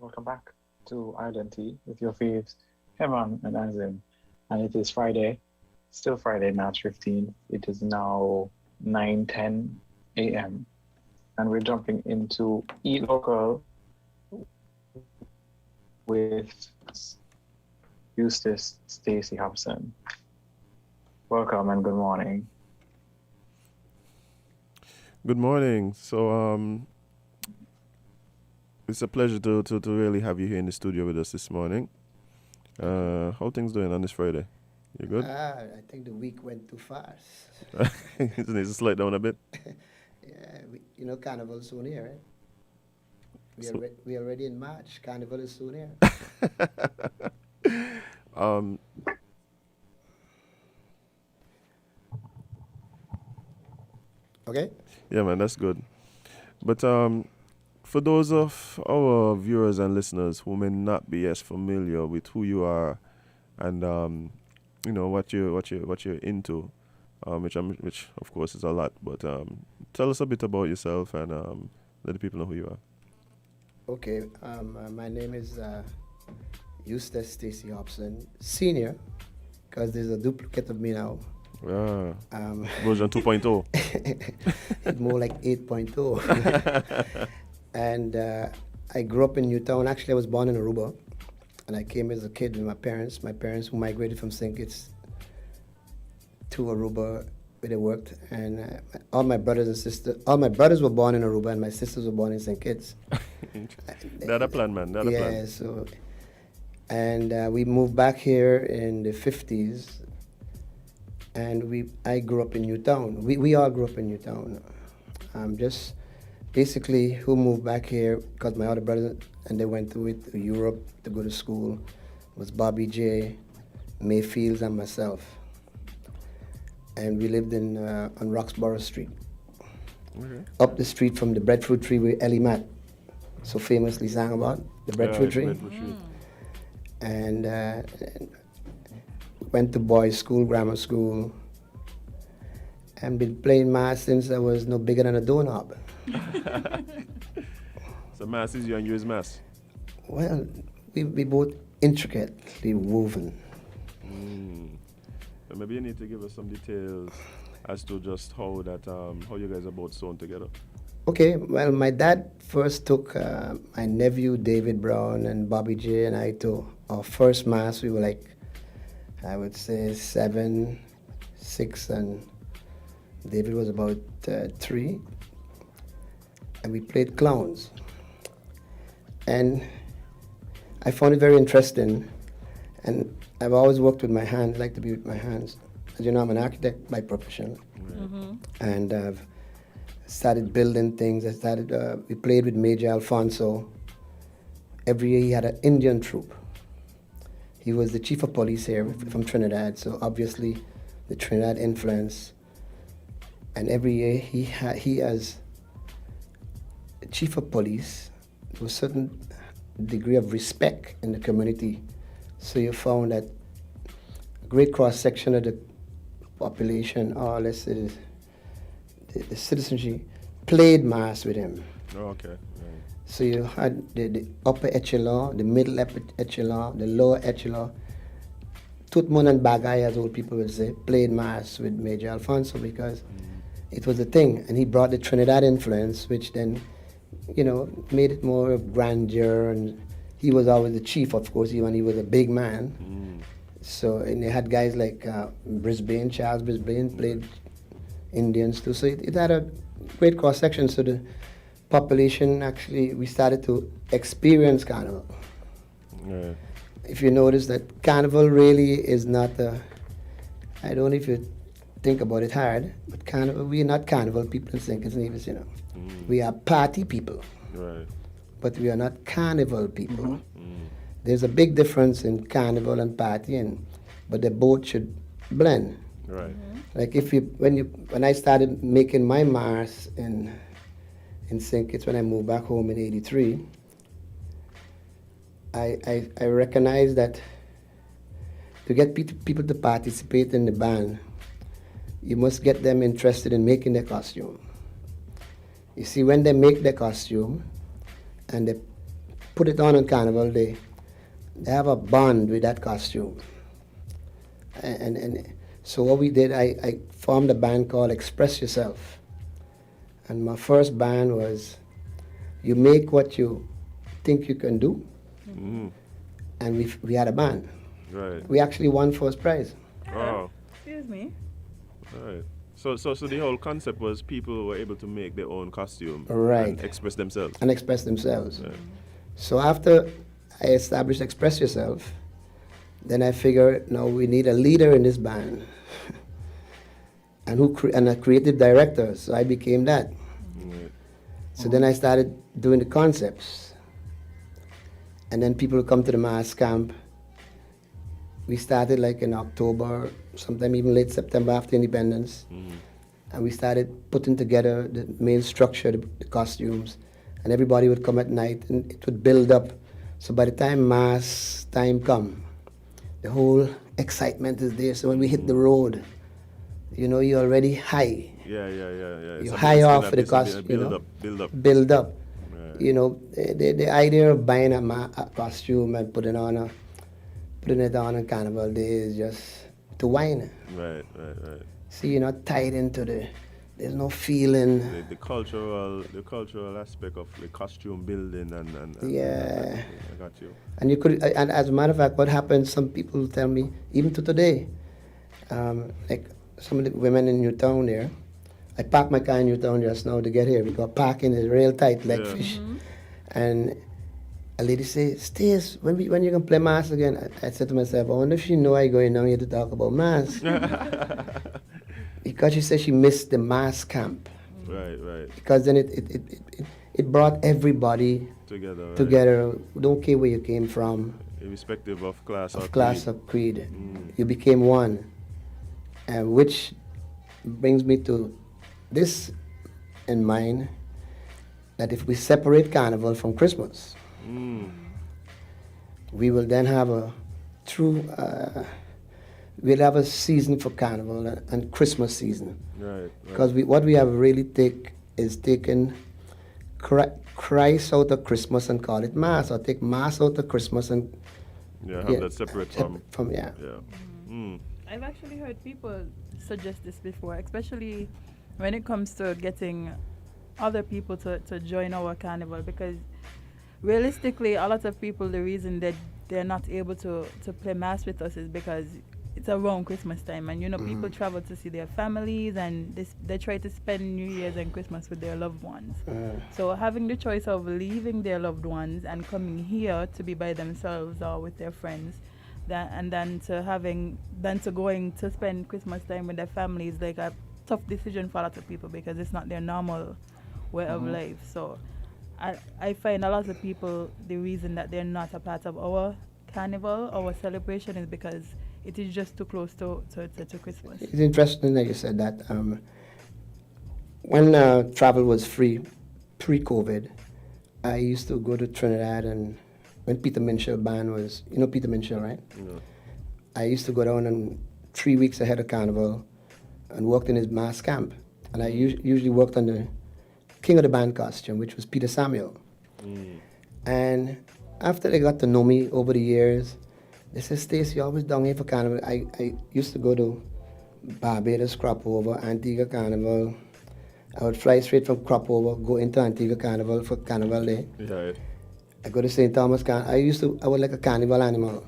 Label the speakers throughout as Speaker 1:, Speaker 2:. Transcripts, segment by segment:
Speaker 1: Welcome back to Island Tea with your faves, Kevon and Azem. And it is Friday, still Friday, March 15th. It is now 9:10 a.m. And we're jumping into Eat Local with Eustace Stacey Hobson. Welcome and good morning.
Speaker 2: Good morning. It's a pleasure to really have you here in the studio with us this morning. How things doing on this Friday? You good?
Speaker 3: I think the week went too fast.
Speaker 2: It needs to slow it down a bit.
Speaker 3: Yeah, Carnival is soon here, right?
Speaker 2: So-
Speaker 3: We are already in March. Carnival is soon here.
Speaker 2: Um,
Speaker 3: Okay?
Speaker 2: yeah, man, that's good. But for those of our viewers and listeners who may not be as familiar with who you are and what you're into, which of course is a lot, but tell us a bit about yourself and let the people know who you are.
Speaker 3: Okay. My name is Eustace Stacey Hobson, Senior, because there's a duplicate of me now.
Speaker 2: Yeah,
Speaker 3: Um,
Speaker 2: version 2.0.
Speaker 3: it's more like 8.0. And I grew up in Newtown. Actually, I was born in Aruba. And I came as a kid with my parents. My parents who migrated from St Kitts to Aruba where they worked. And all my brothers were born in Aruba and my sisters were born in St Kitts.
Speaker 2: That a plan, man. That a
Speaker 3: Yeah,
Speaker 2: plan.
Speaker 3: so, and we moved back here in the 50s. And I grew up in Newtown. We all grew up in Newtown. Just basically who moved back here because my other brothers, and they went to Europe to go to school, was Bobby J, Mayfields, and myself. And we lived on Roxborough Street,
Speaker 2: Okay.
Speaker 3: up the street from the breadfruit tree where Ellie Matt so famously sang about, the breadfruit tree.
Speaker 2: Breadfruit tree.
Speaker 3: And went to boys' school, grammar school, and been playing mass since I was no bigger than a doorknob.
Speaker 2: So mass is you and you is mass.
Speaker 3: Well, we both intricately woven.
Speaker 2: So maybe you need to give us some details as to just how you guys are both sewn together.
Speaker 3: Okay, well, my dad first took my nephew David Brown and Bobby J and I to our first mass. We were like, I would say 7, 6, and David was about 3. And we played clowns. And I found it very interesting. And I've always worked with my hands, like to be with my hands. As you know, I'm an architect by profession. And I've started building things. We played with Major Alfonso. Every year he had an Indian troupe. He was the chief of police here from Trinidad, so obviously the Trinidad influence. And every year he as chief of police, there was a certain degree of respect in the community. So you found that a great cross-section of the population, or let's say the citizenry, played mass with him.
Speaker 2: Oh, okay.
Speaker 3: So you had the upper echelon, the middle echelon, the lower echelon. Tutmon and Bagay, as old people would say, played mass with Major Alfonso because it was a thing. And he brought the Trinidad influence, which then, made it more of grandeur. And he was always the chief, of course, even he was a big man. So, and they had guys like Charles Brisbane played Indians too. So it had a great cross-section. So the population actually, we started to experience carnival.
Speaker 2: Yeah.
Speaker 3: If you notice that carnival really is not I don't know if you think about it hard, but carnival, we are not carnival people in St Kitts and Nevis, We are party people,
Speaker 2: Right.
Speaker 3: but we are not carnival people. There's a big difference in carnival and party, but they both should blend.
Speaker 2: Right.
Speaker 3: Like when I started making my mass in St. Kitts when I moved back home in '83, I recognized that to get people to participate in the band, you must get them interested in making their costume. You see, when they make their costume and they put it on Carnival Day, they have a bond with that costume. And so what we did, I formed a band called Express Yourself. And my first band was, you make what you think you can do.
Speaker 2: Mm-hmm.
Speaker 3: And we had a band.
Speaker 2: Right.
Speaker 3: We actually won first prize.
Speaker 2: Oh.
Speaker 4: Excuse me.
Speaker 2: Right. So the whole concept was people were able to make their own costume.
Speaker 3: Right.
Speaker 2: And express themselves.
Speaker 3: And express themselves.
Speaker 2: Right.
Speaker 3: So after I established Express Yourself, then I figured, no, we need a leader in this band. and a creative director, so I became that.
Speaker 2: Right.
Speaker 3: So then I started doing the concepts. And then people would come to the mass camp. We started like in October, sometime even late September after independence.
Speaker 2: Mm-hmm.
Speaker 3: And we started putting together the main structure, the costumes. And everybody would come at night and it would build up. So by the time mass time come, the whole excitement is there. So when we hit the road, you know, you're already high.
Speaker 2: Yeah.
Speaker 3: You're high off for the costume, you know. Build up.
Speaker 2: Right.
Speaker 3: You know, the idea of buying a costume and putting it on Carnival Day is just to whine.
Speaker 2: Right.
Speaker 3: See, you're not tied into there's no feeling.
Speaker 2: The cultural aspect of the costume building and
Speaker 3: Yeah.
Speaker 2: I got you.
Speaker 3: And you could, and as a matter of fact, what happens, some people tell me, even to today, like some of the women in Newtown there, I parked my car in Newtown just now to get here because parking is real tight like fish.
Speaker 4: Mm-hmm.
Speaker 3: And a lady say, Stace, when you gonna play mass again? I said to myself, I wonder if she know I going down here to talk about mass. Because she said she missed the mass camp.
Speaker 2: Right.
Speaker 3: Because then it brought everybody
Speaker 2: Together. Right.
Speaker 3: together. Don't care where you came from,
Speaker 2: Irrespective of class
Speaker 3: of
Speaker 2: or
Speaker 3: class
Speaker 2: creed.
Speaker 3: or creed.
Speaker 2: Mm.
Speaker 3: You became one. And which brings me to this in mind, that if we separate Carnival from Christmas, we will then have a true, we'll have a season for Carnival and Christmas season.
Speaker 2: Right.
Speaker 3: Because what we have really taken Christ out of Christmas and call it Mass, or take Mass out of Christmas and
Speaker 2: have that separate from.
Speaker 3: Yeah.
Speaker 2: Mm.
Speaker 4: I've actually heard people suggest this before, especially when it comes to getting other people to join our carnival, because realistically a lot of people, the reason that they're not able to play mass with us is because it's around Christmas time, and people travel to see their families, and they try to spend New Year's and Christmas with their loved ones. So having the choice of leaving their loved ones and coming here to be by themselves or with their friends, then to going to spend Christmas time with their families, like a tough decision for a lot of people because it's not their normal way of life. So I find a lot of people, the reason that they're not a part of our carnival, our celebration, is because it is just too close to Christmas.
Speaker 3: It's interesting that you said that. When travel was free, pre-COVID, I used to go to Trinidad, and when Peter Minshall band was, you know Peter Minshall, right?
Speaker 2: Yeah.
Speaker 3: I used to go down and 3 weeks ahead of Carnival and worked in his mass camp. And I usually worked on the king of the band costume, which was Peter Samuel. And after they got to know me over the years, they said, Stace, you're always down here for Carnival. I used to go to Barbados, Crop Over, Antigua Carnival. I would fly straight from Crop Over, go into Antigua Carnival for Carnival Day.
Speaker 2: Right.
Speaker 3: I go to St. Thomas Carnival. I was like a carnival animal.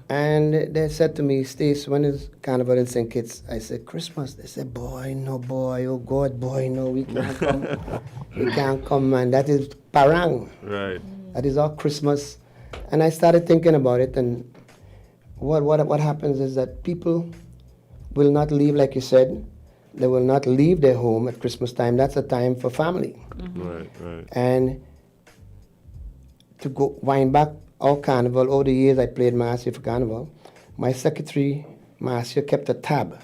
Speaker 3: And they said to me, Stace, when is Carnival in St. Kitts? I said, Christmas. They said, boy, no, boy. Oh, God, boy, no, we can't come. We can't come, man. That is Parang.
Speaker 2: Right.
Speaker 3: That is our Christmas. And I started thinking about it, and what happens is that people will not leave, like you said. They will not leave their home at Christmas time. That's a time for family.
Speaker 2: Right.
Speaker 3: And to go wind back our carnival, all the years I played mass here for carnival, my secretary mass here kept a tab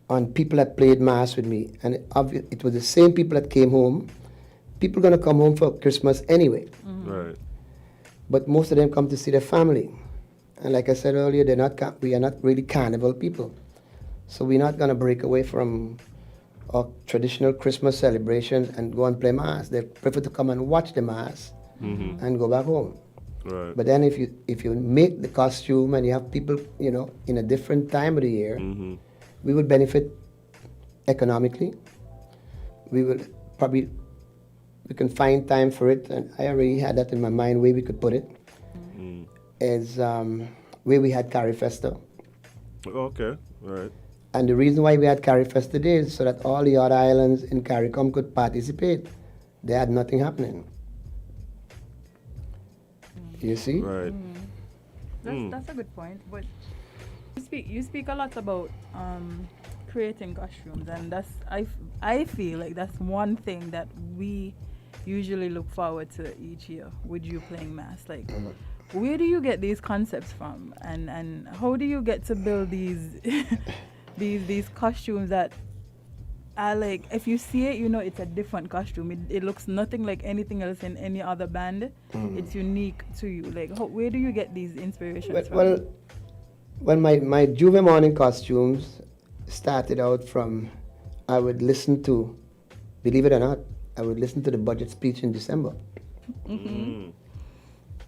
Speaker 3: on people that played mass with me. And it was the same people that came home. People going to come home for Christmas anyway.
Speaker 2: Right.
Speaker 3: But most of them come to see their family. And like I said earlier, we are not really carnival people. So we're not going to break away from our traditional Christmas celebrations and go and play mass. They prefer to come and watch the mass and go back home.
Speaker 2: Right.
Speaker 3: But then if you make the costume and you have people, in a different time of the year, we would benefit economically. We can find time for it, and I already had that in my mind where we could put it. Is where we had Carry Festa.
Speaker 2: Okay, right.
Speaker 3: And the reason why we had Carry Festa Day is so that all the other islands in CARICOM could participate. They had nothing happening. You see?
Speaker 2: Right.
Speaker 4: That's a good point. But you speak a lot about creating costumes, and that's I feel like that's one thing that we usually look forward to each year with you playing mass. Like, where do you get these concepts from, and how do you get to build these these costumes that are like, if you see it, it's a different costume. It looks nothing like anything else in any other band. It's unique to you. Like, where do you get these inspirations from?
Speaker 3: Well, my Juve morning costumes started out from, I would listen to, believe it or not, I would listen to the budget speech in December.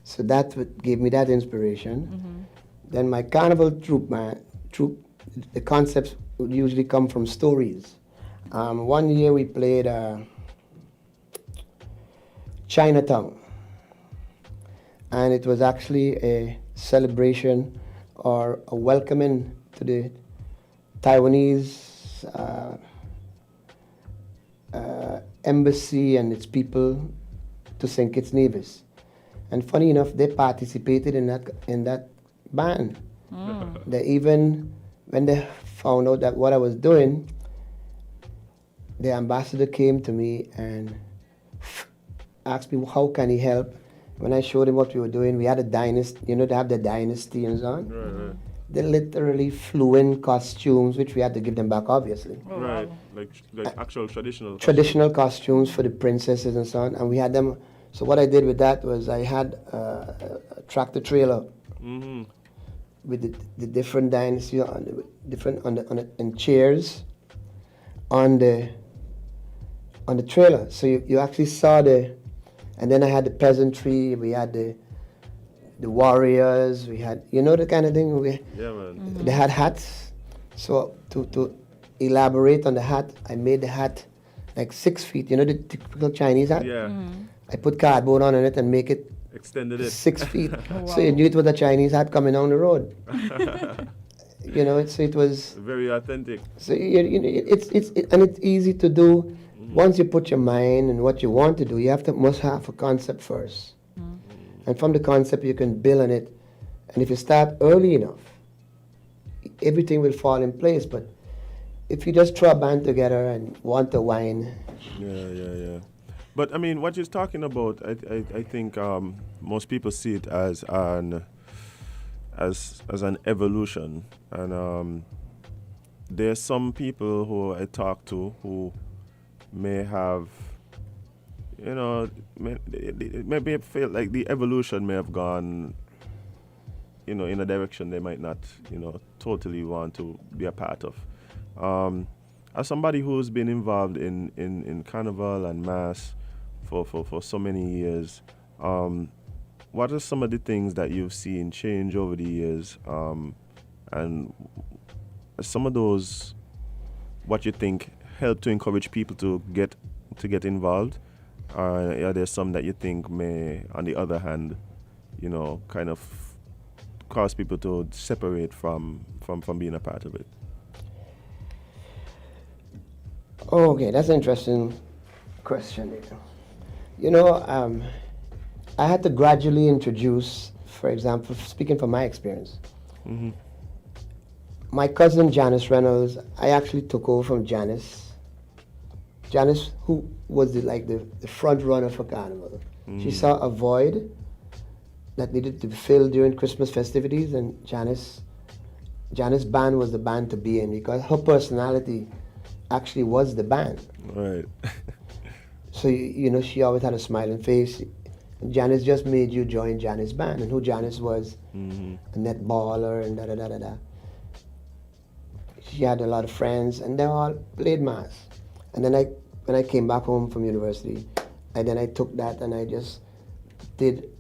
Speaker 3: So that gave me that inspiration. Then my carnival troupe, the concepts would usually come from stories. One year we played Chinatown, and it was actually a celebration or a welcoming to the Taiwanese embassy and its people to St Kitts and Nevis. And funny enough, they participated in that band. They even, when they found out that what I was doing, the ambassador came to me and asked me how can he help. When I showed him what we were doing, we had a dynasty, they have the dynasty and so on.
Speaker 2: Right.
Speaker 3: They literally flew in costumes, which we had to give them back, obviously.
Speaker 2: Right, like actual
Speaker 3: traditional costumes for the princesses and so on, and we had them. So what I did with that was I had a tractor trailer with the different dynasty and chairs on the trailer. So you actually saw and then I had the peasantry. We had the warriors. We had the kind of thing.
Speaker 2: Yeah, man.
Speaker 3: They had hats. So to elaborate on the hat, I made the hat like 6 feet. The typical Chinese hat.
Speaker 2: Yeah.
Speaker 3: I put cardboard on it and make it
Speaker 2: extended it
Speaker 3: 6 feet.
Speaker 4: Wow.
Speaker 3: So you knew it was a Chinese hat coming down the road. So it was
Speaker 2: very authentic.
Speaker 3: So it's easy to do. Once you put your mind and what you want to do, you must have a concept first. And from the concept, you can build on it. And if you start early enough, everything will fall in place. But if you just throw a band together and want to whine.
Speaker 2: Yeah. But I mean, what you're talking about, I think most people see it as an evolution. And there's some people who I talk to who may have, maybe feel like the evolution may have gone, in a direction they might not, totally want to be a part of. As somebody who's been involved in carnival and mass for so many years, what are some of the things that you've seen change over the years, and some of those, what you think help to encourage people to get involved? Are there some that you think may, on the other hand, kind of cause people to separate from being a part of it?
Speaker 3: Okay, that's an interesting question. I had to gradually introduce, for example, speaking from my experience, my cousin Janice Reynolds, I actually took over from Janice. Janice, who was the front runner for Carnival. She saw a void that needed to be filled during Christmas festivities, and Janice's band was the band to be in because her personality actually was the band.
Speaker 2: Right.
Speaker 3: So, she always had a smiling face. Janice just made you join Janice's band, and who Janice was, a netballer and da-da-da-da-da. She had a lot of friends, and they all played mass. And then when I came back home from university, I took that and I just did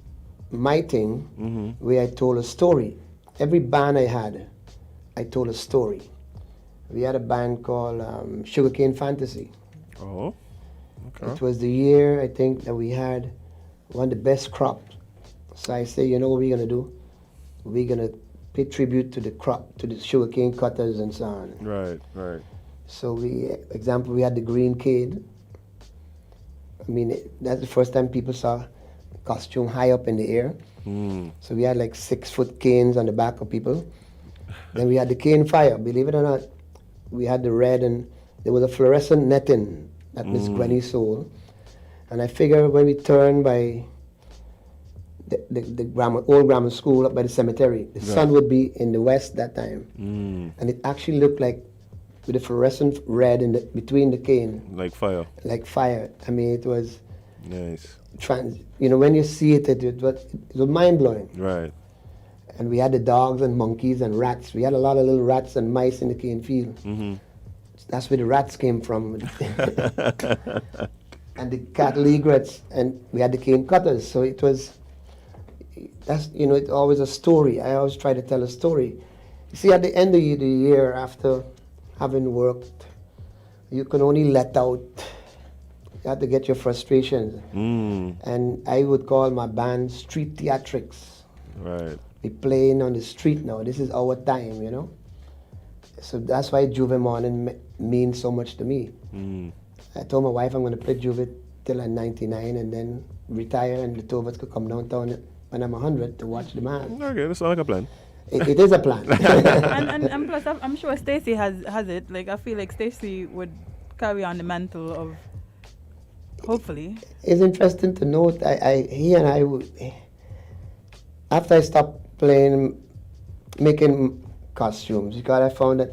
Speaker 3: my thing where I told a story. Every band I had, I told a story. We had a band called Sugarcane Fantasy.
Speaker 2: Oh, okay.
Speaker 3: It was the year, I think, that we had one of the best crops. So I say, you know what we're going to do? We're going to pay tribute to the crop, to the sugarcane cutters and so on.
Speaker 2: Right, right.
Speaker 3: So example, we had the green cane. I mean, that's the first time people saw costume high up in the air. So we had like 6-foot canes on the back of people. Then we had the cane fire, believe it or not. We had the red, and there was a fluorescent netting that Miss Gwenny sold. And I figure when we turned by the old grammar school up by the cemetery, the sun would be in the west that time. And it actually looked like, with the fluorescent red between the cane.
Speaker 2: Like fire.
Speaker 3: Like fire. I mean, it was...
Speaker 2: Nice.
Speaker 3: When you see it, it was mind-blowing.
Speaker 2: Right.
Speaker 3: And we had the dogs and monkeys and rats. We had a lot of little rats and mice in the cane field. That's where the rats came from. And the cattle egrets, and we had the cane cutters. So it was, it's always a story. I always try to tell a story. You see, at the end of the year, after having worked, you can only let out. You have to get your frustrations. And I would call my band street theatrics.
Speaker 2: Right.
Speaker 3: We playing on the street now. This is our time, you know. So that's why Juve Morning means so much to me. I told my wife I'm going to play Juve till I'm 99 and then retire, and the two of us could come downtown when I'm 100 to watch the man.
Speaker 2: Okay, that sounds like a plan.
Speaker 3: It is a plan.
Speaker 4: and plus, I'm sure Stacey has it. Like, I feel like Stacey would carry on the mantle of, hopefully.
Speaker 3: It's interesting to note, he and I would, after I stopped making costumes, because I found that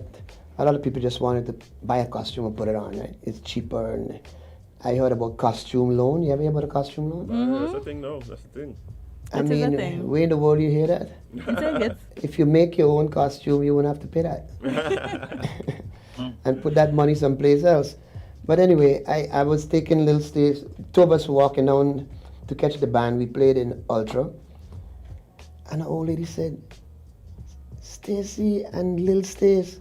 Speaker 3: a lot of people just wanted to buy a costume and put it on, right? It's cheaper. And I heard about costume loan. You ever hear about a costume loan?
Speaker 2: That's the thing, no. That's the thing.
Speaker 3: I mean, where in the world do you hear that? If you make your own costume, you won't have to pay that. And put that money someplace else. But anyway, I was taking Lil Stace, two of us were walking down to catch the band. We played in Ultra. And an old lady said, Stacey and Lil Stace,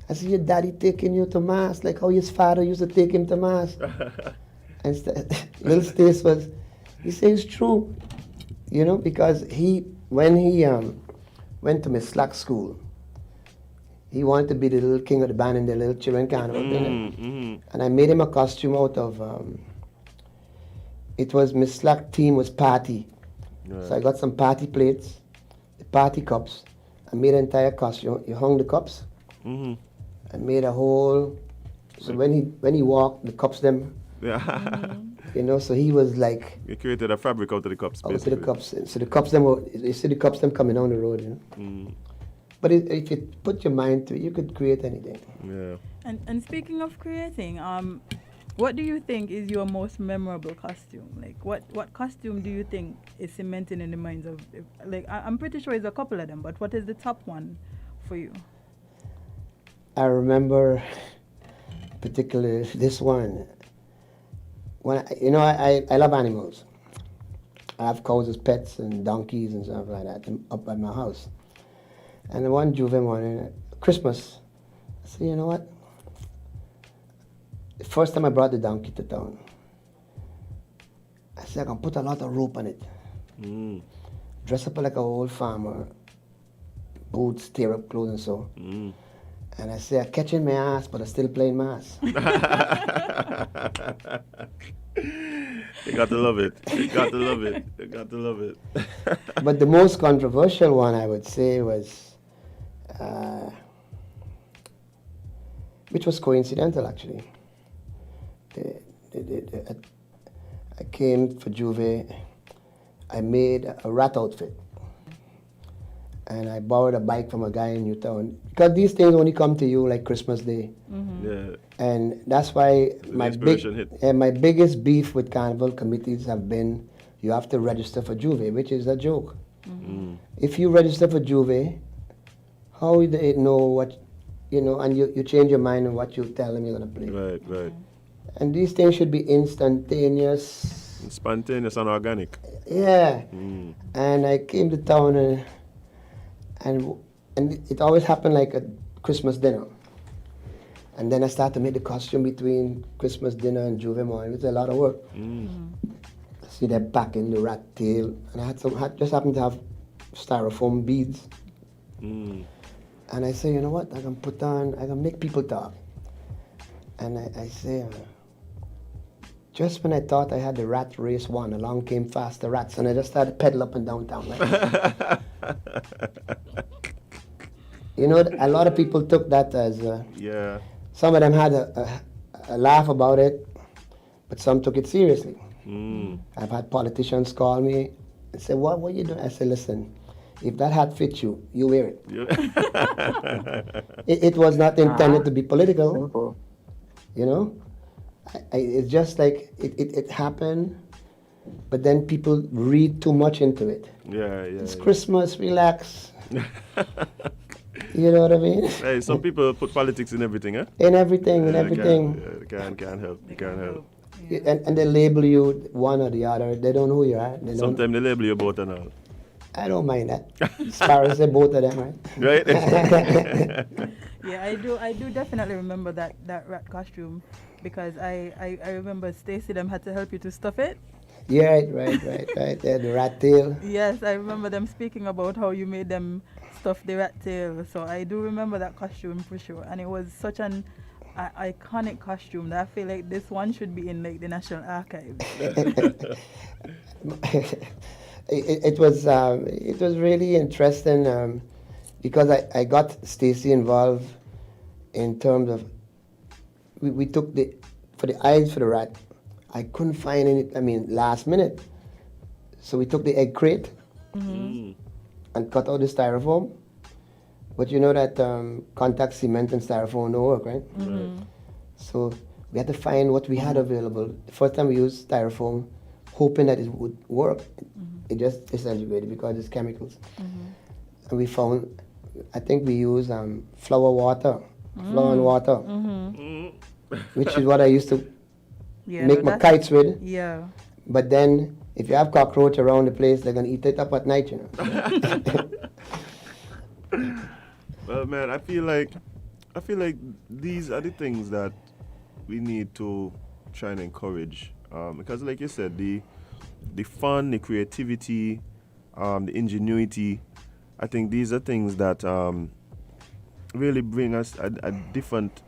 Speaker 3: I see your daddy taking you to mass, like how his father used to take him to mass. And Lil Stace he says it's true, you know, because when he went to Miss Slack school, he wanted to be the little king of the band in the little children carnival. And I made him a costume out of, it was Miss Slack theme was party. So I got some party plates, the party cups. I made an entire costume. You hung the cups. I made a whole. So when he walked, the cups them. You know, so he was like.
Speaker 2: You created a fabric out of the cups.
Speaker 3: Out of the cups. So the cups them you see the cups them coming down the road, you know. But if you put your mind to it, you could create anything.
Speaker 2: Yeah.
Speaker 4: And speaking of creating, what do you think is your most memorable costume? Like, what costume do you think is cemented in the minds of, I'm pretty sure it's a couple of them, but what is the top one for you?
Speaker 3: I remember particularly this one. When I love animals. I have cows as pets and donkeys and stuff like that up at my house. And one Juve morning, Christmas, I said, you know what? The first time I brought the donkey to town, I said, I can put a lot of rope on it. Dress up like an old farmer, boots, tear-up clothes and so. And I said, I catch in my ass, but I still playing mass.
Speaker 2: You got to love it. You got to love it. You got to love it.
Speaker 3: But the most controversial one, I would say, was, which was coincidental, actually. I came for Juve. I made a rat outfit. And I borrowed a bike from a guy in Newtown. Because these things only come to you like Christmas Day.
Speaker 2: Yeah.
Speaker 3: And that's why my biggest beef with carnival committees have been, you have to register for Juve, which is a joke. If you register for Juve, how do they know what, and you change your mind on what you tell them you're going to play.
Speaker 2: Right.
Speaker 3: And these things should be instantaneous
Speaker 2: Spontaneous and organic.
Speaker 3: Yeah.
Speaker 2: Mm.
Speaker 3: And I came to town and it always happened like at Christmas dinner. And then I started to make the costume between Christmas dinner and Juvemon. It was a lot of work. See them packing the rat tail, and I just happened to have styrofoam beads.
Speaker 2: Mm.
Speaker 3: And I say, you know what? I can make people talk. And I say, just when I thought I had the rat race won, along came fast the rats, and I just started pedal up and down town. Like you know, a lot of people took that as
Speaker 2: Yeah.
Speaker 3: some of them had a laugh about it, but some took it seriously.
Speaker 2: Mm.
Speaker 3: I've had politicians call me and say, what are you doing? I say, listen, if that hat fits you, you wear it.
Speaker 2: Yeah.
Speaker 3: It was not intended to be political,
Speaker 1: Simple.
Speaker 3: you know. It's just like it happened, but then people read too much into it.
Speaker 2: Yeah.
Speaker 3: It's Christmas, relax. You know what I mean?
Speaker 2: Hey, some people put politics in everything, huh?
Speaker 3: In everything, in everything.
Speaker 2: Can't help. You can't help.
Speaker 3: And they label you one or the other. They don't know who you are.
Speaker 2: Sometimes they label you both and all.
Speaker 3: I don't mind that. As far as they both of them, right?
Speaker 2: Right?
Speaker 4: Yeah, I do definitely remember that rat costume, because I remember Stacey them had to help you to stuff it.
Speaker 3: Yeah, right. Yeah, the rat tail.
Speaker 4: Yes, I remember them speaking about how you made them stuff the rat tail. So I do remember that costume for sure, and it was such an iconic costume that I feel like this one should be in like the National Archives.
Speaker 3: It was really interesting because I got Stacey involved in terms of we took for the eyes for the rat. I couldn't find any. I mean, last minute, so we took the egg crate and cut out the styrofoam. But you know that contact cement and styrofoam don't work, right?
Speaker 2: Right.
Speaker 3: So we had to find what we had available. The first time we used styrofoam, hoping that it would work. It just disintegrated because it's chemicals. And we found, I think we used flour and water, which is what I used to make my kites with.
Speaker 4: Yeah.
Speaker 3: But then, if you have cockroach around the place, they're gonna eat it up at night, you know.
Speaker 2: Well, man, I feel like these are the things that we need to try and encourage, because, like you said, the fun, the creativity, the ingenuity. I think these are things that really bring us a different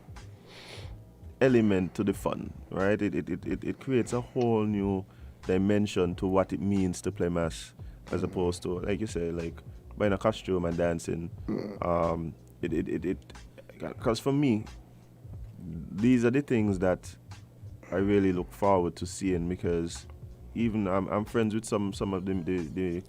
Speaker 2: element to the fun, right? It creates a whole new dimension to what it means to play mass, as opposed to, like you say, like buying a costume and dancing. Because for me, these are the things that I really look forward to seeing, because even I'm friends with some of the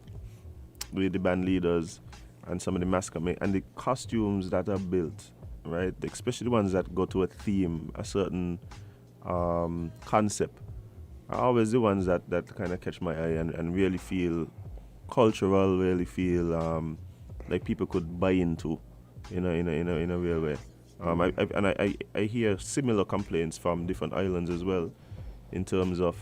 Speaker 2: band leaders and some of the masquerade and the costumes that are built, right? Especially the ones that go to a theme, a certain concept, are always the ones that kind of catch my eye and really feel cultural, really feel like people could buy into in a real way. I hear similar complaints from different islands as well, in terms of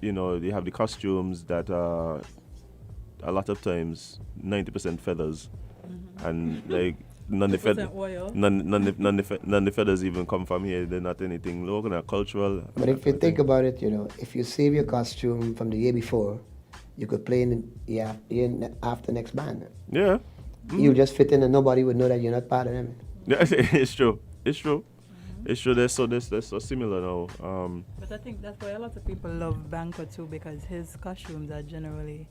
Speaker 2: they have the costumes that are a lot of times 90% feathers, and like none of the feathers even come from here. They're not anything local or cultural.
Speaker 3: But if you think about it, if you save your costume from the year before, you could play in after next band.
Speaker 2: Yeah.
Speaker 3: You just fit in and nobody would know that you're not part of them.
Speaker 2: Yeah, it's true. It's true. They're so similar now.
Speaker 4: But I think that's why a lot of people love Banco too, because his costumes are generally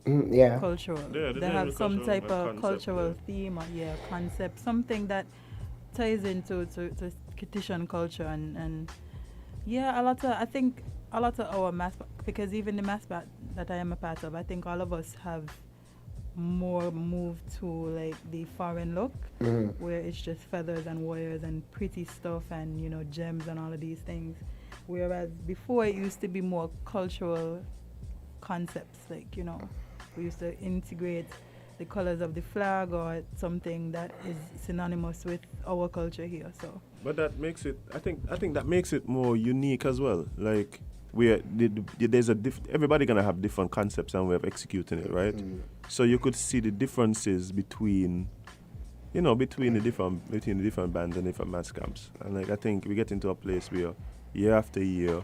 Speaker 4: cultural.
Speaker 2: Yeah,
Speaker 4: they have some type of cultural theme or concept, something that ties into to Kittitian culture and I think a lot of our mass, because even the mass that I am a part of, I think all of us have more moved to like the foreign look, where it's just feathers and wires and pretty stuff and gems and all of these things, whereas before it used to be more cultural concepts, like we used to integrate the colors of the flag or something that is synonymous with our culture here. So,
Speaker 2: But that makes it. I think that makes it more unique as well. Like there's everybody gonna have different concepts and way of executing it, right? So you could see the differences between the different bands and different mass camps. And like I think we get into a place where year after year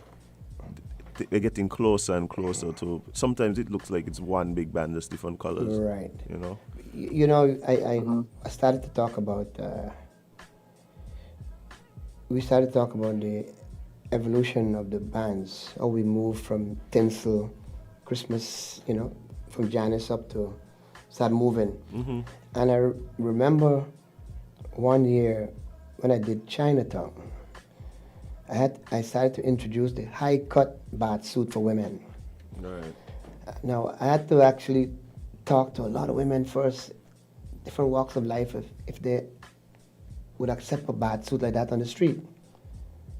Speaker 2: they're getting closer and closer to. Sometimes it looks like it's one big band, just different colors.
Speaker 3: Right.
Speaker 2: You know.
Speaker 3: You know, I started to talk about. We started to talk about the evolution of the bands, how we moved from tinsel, Christmas, from Janus up to start moving.
Speaker 2: Mm-hmm.
Speaker 3: And I remember one year when I did Chinatown, I started to introduce the high cut bath suit for women.
Speaker 2: Right.
Speaker 3: Now I had to actually talk to a lot of women first, different walks of life, if they would accept a bath suit like that on the street.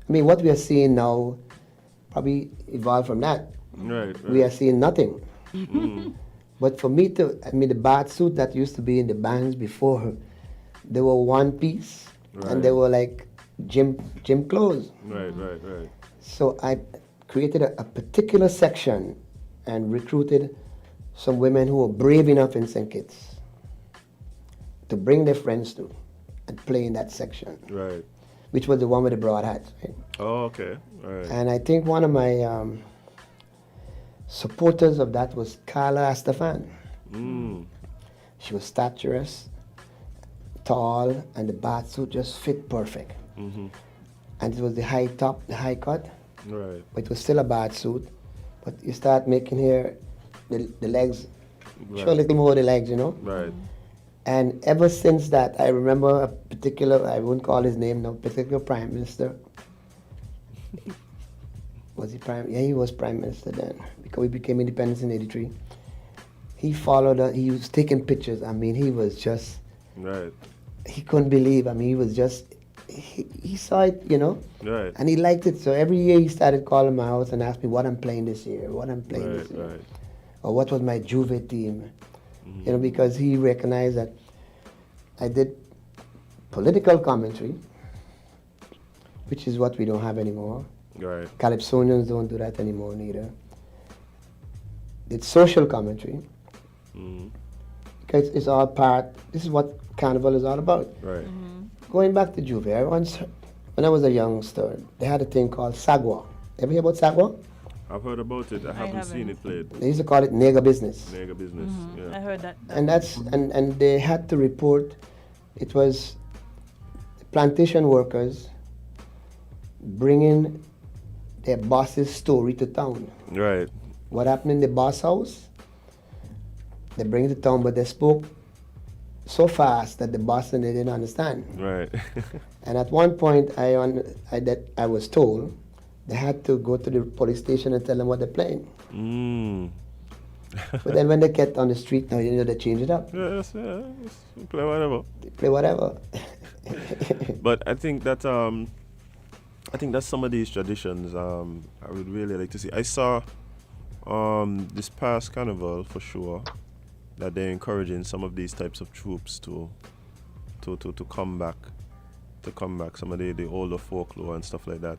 Speaker 3: I mean, what we are seeing now probably evolved from that.
Speaker 2: Right.
Speaker 3: We are seeing nothing. But for me the bath suit that used to be in the bands before, they were one piece, and they were like gym clothes.
Speaker 2: Right.
Speaker 3: So I created a particular section and recruited some women who were brave enough in St. Kitts to bring their friends to and play in that section.
Speaker 2: Right.
Speaker 3: Which was the one with the broad hat. Right?
Speaker 2: Oh, okay. All right.
Speaker 3: And I think one of my supporters of that was Carla Astafan. She was statuesque, tall, and the bath suit just fit perfect.
Speaker 2: Mm-hmm.
Speaker 3: And it was the high top, the high cut,
Speaker 2: Right.
Speaker 3: but it was still a bath suit. But you start making here the legs, show a little more of the legs,
Speaker 2: Right.
Speaker 3: And ever since that, I remember a particular, I wouldn't call his name now, particular prime minister. Was he prime? Yeah, he was prime minister then, because we became independent in '83. He followed us, he was taking pictures. I mean, he was just,
Speaker 2: Right.
Speaker 3: he couldn't believe. I mean, he was just, he saw it,
Speaker 2: Right.
Speaker 3: and he liked it. So every year he started calling my house and asked me what I'm playing this year,
Speaker 2: Right.
Speaker 3: or what was my Juve team. Because he recognized that I did political commentary, which is what we don't have anymore.
Speaker 2: Right.
Speaker 3: Calypsonians don't do that anymore neither. Did social commentary, because it's all part, this is what Carnival is all about.
Speaker 2: Right.
Speaker 3: Going back to Juve, when I was a youngster, they had a thing called Sagwa. Ever hear about Sagwa?
Speaker 2: I've heard about it. I haven't seen it played.
Speaker 3: They used to call it nigger business.
Speaker 2: Mega business. Yeah.
Speaker 4: I heard that.
Speaker 3: And and they had to report, it was plantation workers bringing their boss's story to town.
Speaker 2: Right.
Speaker 3: What happened in the boss house, they bring it to town, but they spoke so fast that the boss and they didn't understand.
Speaker 2: Right.
Speaker 3: And at one point, I was told they had to go to the police station and tell them what they're playing. But then when they get on the street now, they change it up.
Speaker 2: Yes, play whatever.
Speaker 3: They play whatever.
Speaker 2: But I think that some of these traditions I would really like to see. I saw this past carnival for sure that they're encouraging some of these types of troops to come back, some of the older folklore and stuff like that,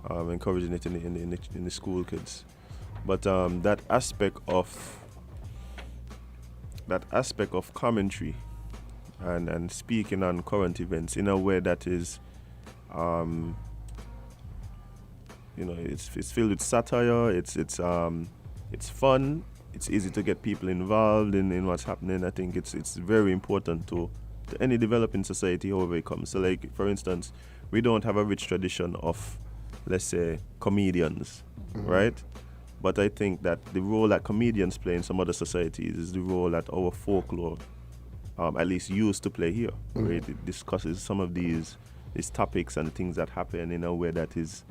Speaker 2: encouraging it in the school kids. But that aspect of commentary and speaking on current events in a way that is it's filled with satire, it's fun, it's easy to get people involved in what's happening. I think it's very important to any developing society, however it comes. So like, for instance, we don't have a rich tradition of, let's say, comedians, right? But I think that the role that comedians play in some other societies is the role that our folklore at least used to play here, where it discusses some of these topics and things that happen in a way that is,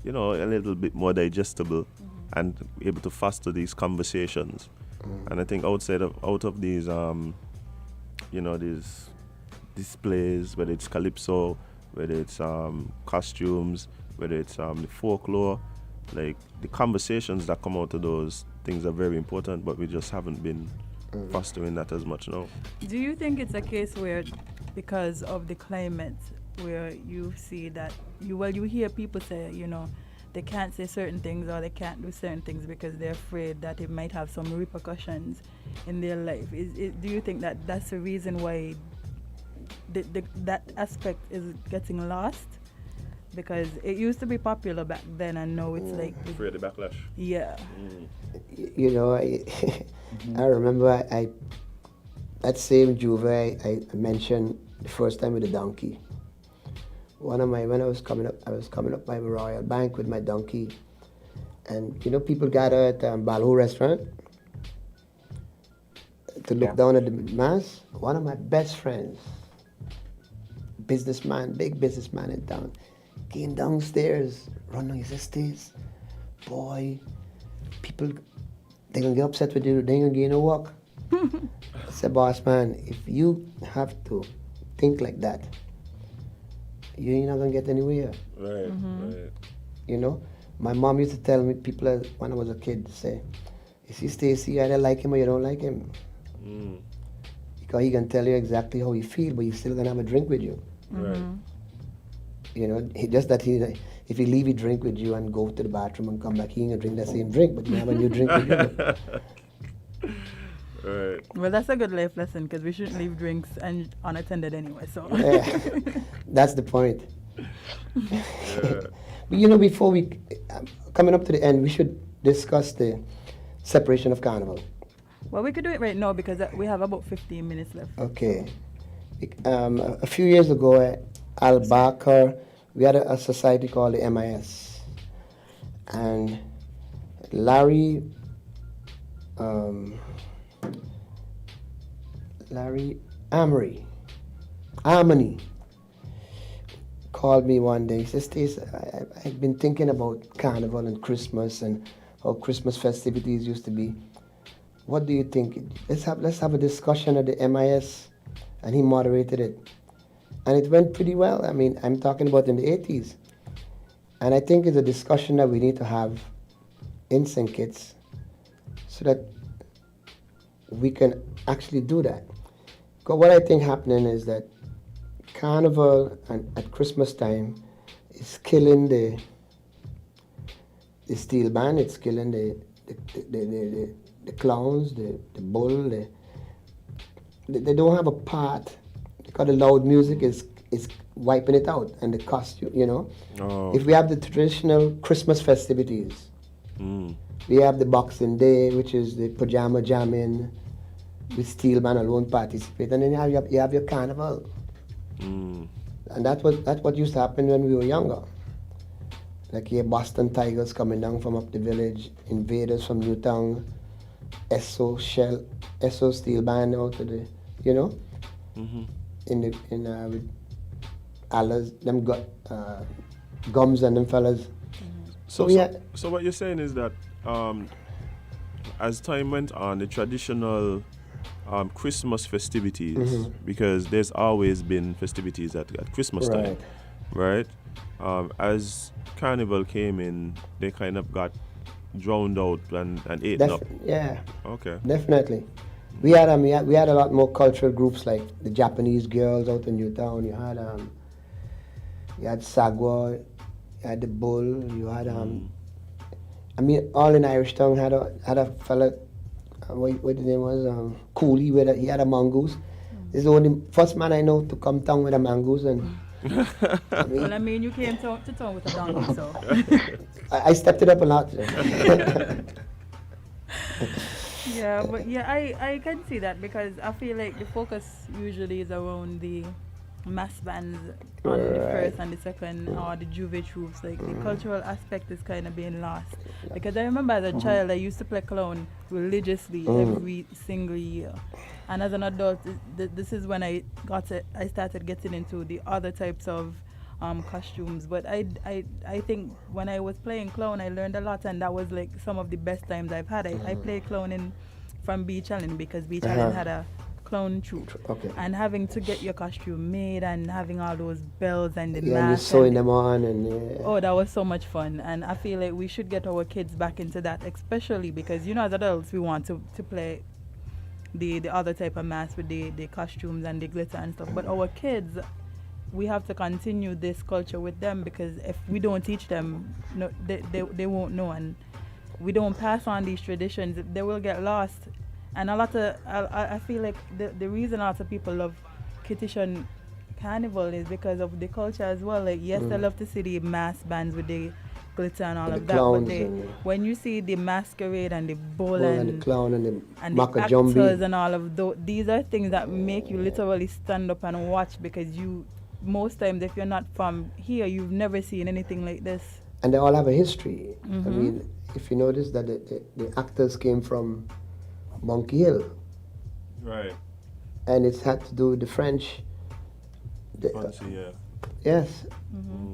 Speaker 2: a little bit more digestible and able to foster these conversations. And I think out of these, these displays, whether it's calypso, whether it's costumes, whether it's the folklore, like the conversations that come out of those things are very important, but we just haven't been fostering that as much now.
Speaker 4: Do you think it's a case where, because of the climate, where you see that you hear people say, they can't say certain things or they can't do certain things because they're afraid that it might have some repercussions in their life? Do you think that that's the reason why that aspect is getting lost? Because it used to be popular back then, and now it's like
Speaker 2: Afraid of the backlash.
Speaker 4: Yeah.
Speaker 3: I remember that same Juve I mentioned the first time with the donkey. When I was coming up by Royal Bank with my donkey, and people gather at Balho restaurant to look down at the mass. One of my best friends, big businessman in town, came downstairs, run on his estates. Boy, people, they're gonna get upset with you, they ain't gonna get no work. I said, boss man, if you have to think like that, you're not gonna get anywhere.
Speaker 2: Right.
Speaker 3: My mom used to tell me, people when I was a kid, say, you see Stacey, you either like him or you don't like him. Because he can tell you exactly how he feel, but he's still gonna have a drink with you.
Speaker 2: Right.
Speaker 3: If he leave a drink with you and go to the bathroom and come back, he ain't gonna drink that same drink, but he have a new drink with you.
Speaker 2: Right.
Speaker 4: Well, that's a good life lesson, because we shouldn't leave drinks unattended anyway. So
Speaker 3: That's the point.
Speaker 2: Yeah.
Speaker 3: But before we coming up to the end, we should discuss the separation of carnival.
Speaker 4: Well, we could do it right now because we have about 15 minutes left.
Speaker 3: Okay. A few years ago at Al-Bakr, we had a society called the MIS. And Larry Amani called me one day. He said, Stacey, I've been thinking about Carnival and Christmas and how Christmas festivities used to be. What do you think? Let's have a discussion at the MIS. And he moderated it. And it went pretty well. I mean, I'm talking about in the 80s. And I think it's a discussion that we need to have in St. Kitts so that we can actually do that. Because what I think happening is that Carnival at Christmas time is killing the steel band, it's killing the clowns, the bull, they don't have a part because the loud music is wiping it out, and the costume,
Speaker 2: Oh.
Speaker 3: If we have the traditional Christmas festivities, we have the Boxing Day, which is the pajama jamming, with steel band alone participate, and then you have your carnival. And that's what used to happen when we were younger. Like here, Boston Tigers coming down from up the village, Invaders from Newtown, Esso steel band out to the, with Allah's, them got Gums and them fellas.
Speaker 2: So what you're saying is that as time went on, the traditional Christmas festivities, because there's always been festivities at Christmas time, right? As Carnival came in, they kind of got drowned out and eaten up.
Speaker 3: Yeah.
Speaker 2: Okay.
Speaker 3: Definitely. We had a lot more cultural groups like the Japanese girls out in Newtown. You had Sagwa, you had the Bull, you had all in Irish Town had a fella, what his name was, Cooley, he had a mongoose. This is the only first man I know to come down with a mongoose. And
Speaker 4: you came to town with a donkey, so
Speaker 3: I stepped it up a lot.
Speaker 4: Yeah, but I can see that, because I feel like the focus usually is around the mass bands on the first and the second, or the Juve troops. Like the cultural aspect is kind of being lost. Because I remember as a child, I used to play clown religiously every single year. And as an adult, this is when I started getting into the other types of costumes. But I think when I was playing clown, I learned a lot, and that was like some of the best times I've had. I played clown from Beach Island, because Beach Island had a clown troupe.
Speaker 3: Okay.
Speaker 4: And having to get your costume made and having all those bells and the
Speaker 3: Yeah,
Speaker 4: masks.
Speaker 3: you sewing them on and
Speaker 4: Oh, that was so much fun. And I feel like we should get our kids back into that, especially because, as adults, we want to play the other type of mask with the costumes and the glitter and stuff. But our kids, we have to continue this culture with them, because if we don't teach them, no, they won't know, and we don't pass on these traditions, they will get lost. And a lot of I feel like the reason a lot of people love Kittitian carnival is because of the culture as well. Like, yes, they love to see the mask bands with the glitter and all
Speaker 3: And
Speaker 4: of
Speaker 3: the
Speaker 4: that, but
Speaker 3: clowns
Speaker 4: when you see the masquerade and the bull
Speaker 3: and the clown and the
Speaker 4: actors
Speaker 3: Makajumbi.
Speaker 4: and all of those, these are things that make you literally stand up and watch, because you, most times, if you're not from here, you've never seen anything like this.
Speaker 3: And they all have a history. I mean, if you notice that the actors came from Monkey Hill,
Speaker 2: Right.
Speaker 3: and it's had to do with the French.
Speaker 2: Fancy, yeah.
Speaker 3: Yes,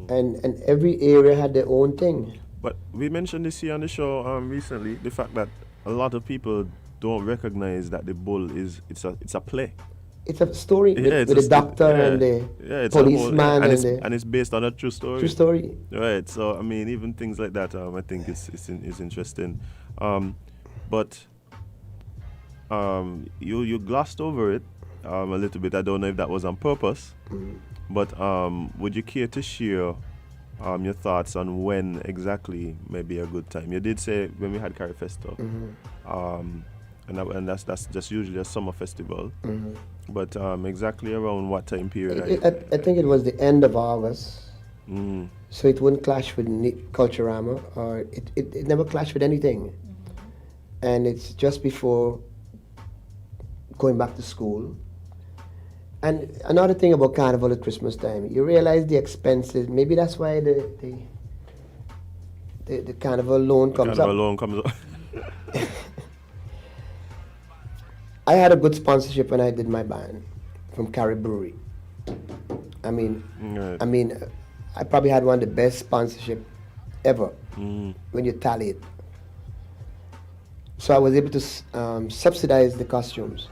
Speaker 3: and every area had their own thing.
Speaker 2: But we mentioned this here on the show recently, the fact that a lot of people don't recognize that the bull it's a play.
Speaker 3: It's a story
Speaker 2: Yeah,
Speaker 3: with the doctor and the
Speaker 2: it's a whole-
Speaker 3: policeman
Speaker 2: and it's based on a true story.
Speaker 3: true story.
Speaker 2: Right. So I mean, even things like that, I think it's interesting. But you glossed over it a little bit. I don't know if that was on purpose. But would you care to share your thoughts on when exactly may be a good time? You did say when we had Carry Festo, and that's just usually a summer festival. But exactly around what time period?
Speaker 3: I think it was the end of August,
Speaker 2: Mm.
Speaker 3: so it wouldn't clash with Culturama, or it never clashed with anything. And it's just before going back to school. And another thing about Carnival at Christmas time, you realize the expenses. Maybe that's why the Carnival loan comes
Speaker 2: Carnival
Speaker 3: up.
Speaker 2: loan comes up.
Speaker 3: I had a good sponsorship when I did my band from Carrie Brewery. I mean,
Speaker 2: Right.
Speaker 3: I probably had one of the best sponsorship ever
Speaker 2: Mm.
Speaker 3: when you tally it. So I was able to subsidize the costumes.